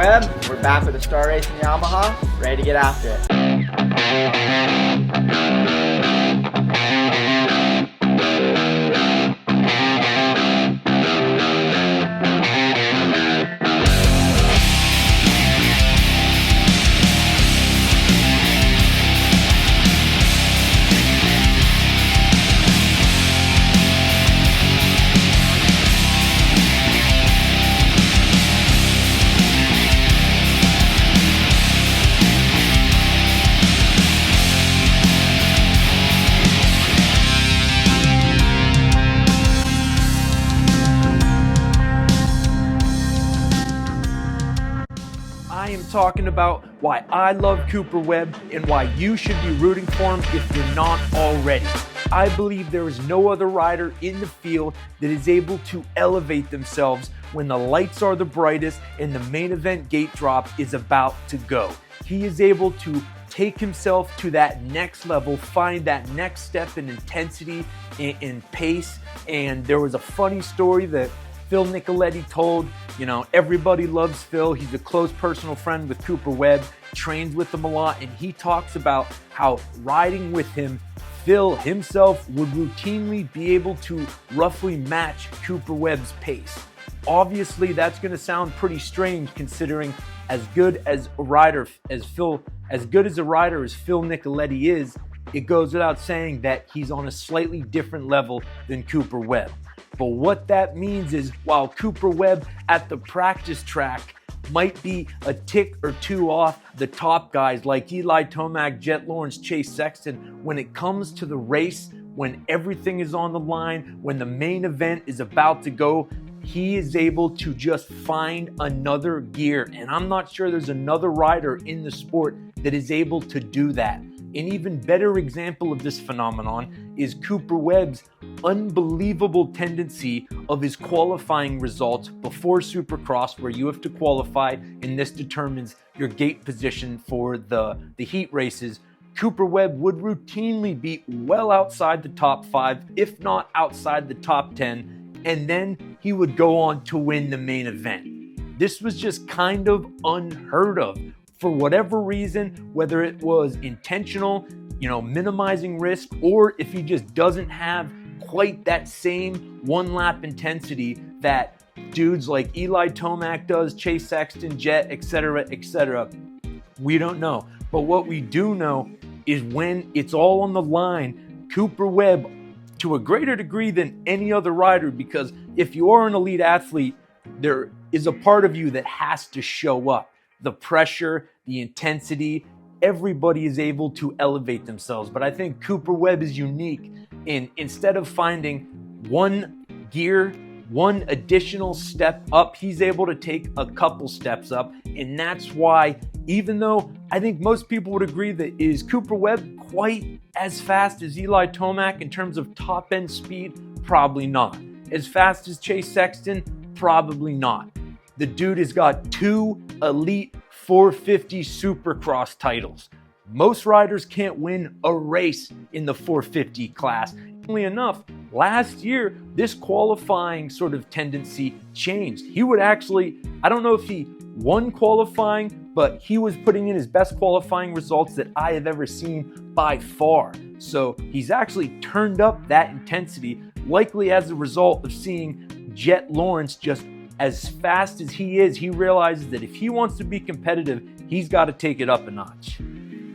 Webb. We're back with a Star Racing Yamaha, ready to get after it. I am talking about why I love Cooper Webb and why you should be rooting for him if you're not already. I believe there is no other rider in the field that is able to elevate themselves when the lights are the brightest and the main event gate drop is about to go. He is able to take himself to that next level, find that next step in intensity and pace. And there was a funny story that Phil Nicoletti told. Everybody loves Phil. He's a close personal friend with Cooper Webb, trains with him a lot, and he talks about how riding with him, Phil himself would routinely be able to roughly match Cooper Webb's pace. Obviously, that's going to sound pretty strange considering as good as a rider as Phil Nicoletti is, it goes without saying that he's on a slightly different level than Cooper Webb. But what that means is while Cooper Webb at the practice track might be a tick or two off the top guys like Eli Tomac, Jet Lawrence, Chase Sexton, when it comes to the race, when everything is on the line, when the main event is about to go, he is able to just find another gear. And I'm not sure there's another rider in the sport that is able to do that. An even better example of this phenomenon is Cooper Webb's unbelievable tendency of his qualifying results before Supercross, where you have to qualify, and this determines your gate position for the heat races. Cooper Webb would routinely be well outside the top 5, if not outside the top 10, and then he would go on to win the main event. This was just kind of unheard of. For whatever reason, whether it was intentional, minimizing risk, or if he just doesn't have quite that same one-lap intensity that dudes like Eli Tomac does, Chase Sexton, Jet, etc., etc. We don't know. But what we do know is when it's all on the line, Cooper Webb, to a greater degree than any other rider, because if you are an elite athlete, there is a part of you that has to show up. The pressure, the intensity, everybody is able to elevate themselves. But I think Cooper Webb is unique in instead of finding one gear, one additional step up, he's able to take a couple steps up. And that's why, even though I think most people would agree that is Cooper Webb quite as fast as Eli Tomac in terms of top end speed? Probably not. As fast as Chase Sexton? Probably not. The dude has got 2 elite 450 Supercross titles. Most riders can't win a race in the 450 class. Funnily enough, last year, this qualifying sort of tendency changed. He would actually, I don't know if he won qualifying, but he was putting in his best qualifying results that I have ever seen by far. So he's actually turned up that intensity, likely as a result of seeing Jet Lawrence just as fast as he is. He realizes that if he wants to be competitive, he's got to take it up a notch.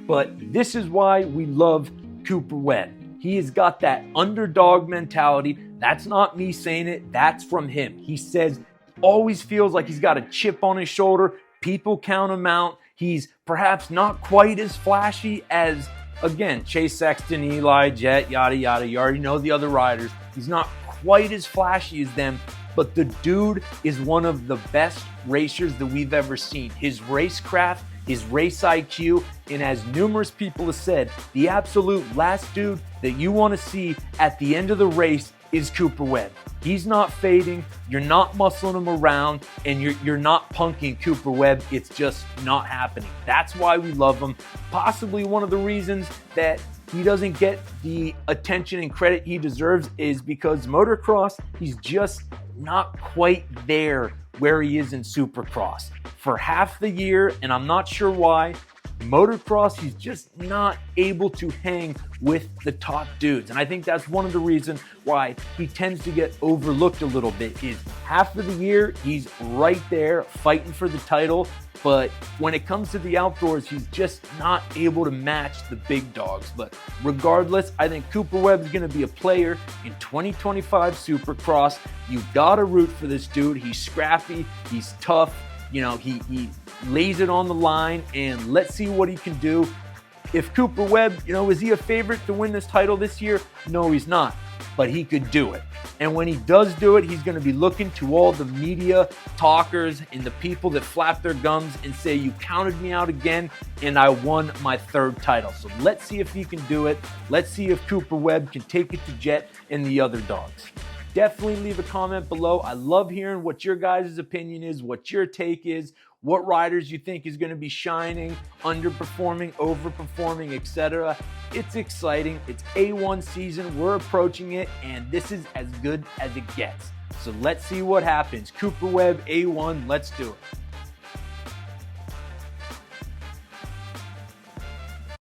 But this is why we love Cooper Webb. He has got that underdog mentality. That's not me saying it. That's from him. He says always feels like he's got a chip on his shoulder. People count him out. He's perhaps not quite as flashy as, again, Chase Sexton, Eli, Jet, yada, yada. You already know the other riders. He's not quite as flashy as them, but the dude is one of the best racers that we've ever seen. His racecraft, his race IQ, and as numerous people have said, the absolute last dude that you want to see at the end of the race is Cooper Webb. He's not fading, you're not muscling him around, and you're not punking Cooper Webb. It's just not happening. That's why we love him. Possibly one of the reasons that he doesn't get the attention and credit he deserves is because motocross, he's just not quite there where he is in Supercross. For half the year, and I'm not sure why, motocross, he's just not able to hang with the top dudes. And I think that's one of the reasons why he tends to get overlooked a little bit is half of the year, he's right there fighting for the title. But when it comes to the outdoors, he's just not able to match the big dogs. But regardless, I think Cooper Webb is going to be a player in 2025 Supercross. You've got to root for this dude. He's scrappy. He's tough. You know, he lays it on the line, and let's see what he can do. If Cooper Webb, you know, is he a favorite to win this title this year? No, he's not, but he could do it. And when he does do it, he's going to be looking to all the media talkers and the people that flap their gums and say, you counted me out again, and I won my third title. So let's see if he can do it. Let's see if Cooper Webb can take it to Jet and the other dogs. Definitely leave a comment below. I love hearing what your guys' opinion is, what your take is, what riders you think is going to be shining, underperforming, overperforming, etc. It's exciting. It's A1 season. We're approaching it, and this is as good as it gets. So let's see what happens. Cooper Webb, A1, let's do it.